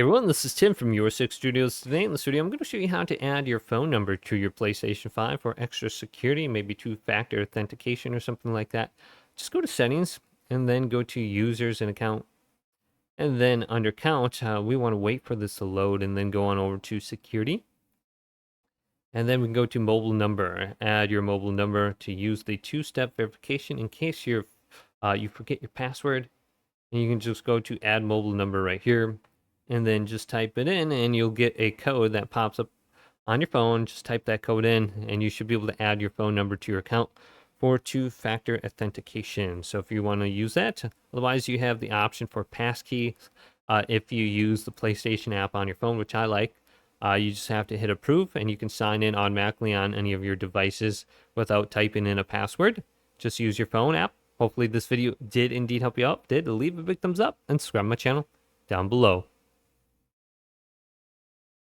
Hey everyone, this is Tim from Your Six Studios. Today in the studio, I'm going to show you how to add your phone number to your PlayStation 5 for extra security, maybe two-factor authentication or something like that. Just go to Settings and then go to Users and Account. And then under Count, we want to wait for this to load and then go on over to Security. And then we can go to Mobile Number. Add your mobile number to use the two-step verification in case you forget your password. And you can just go to Add Mobile Number right here and then just type it in and you'll get a code that pops up on your phone. Just type that code in and you should be able to add your phone number to your account for two-factor authentication. So if you want to use that, otherwise you have the option for passkey. If you use the PlayStation app on your phone, which I like, you just have to hit approve and you can sign in automatically on any of your devices without typing in a password. Just use your phone app. Hopefully this video did indeed help you out. Leave a big thumbs up and subscribe to my channel down below.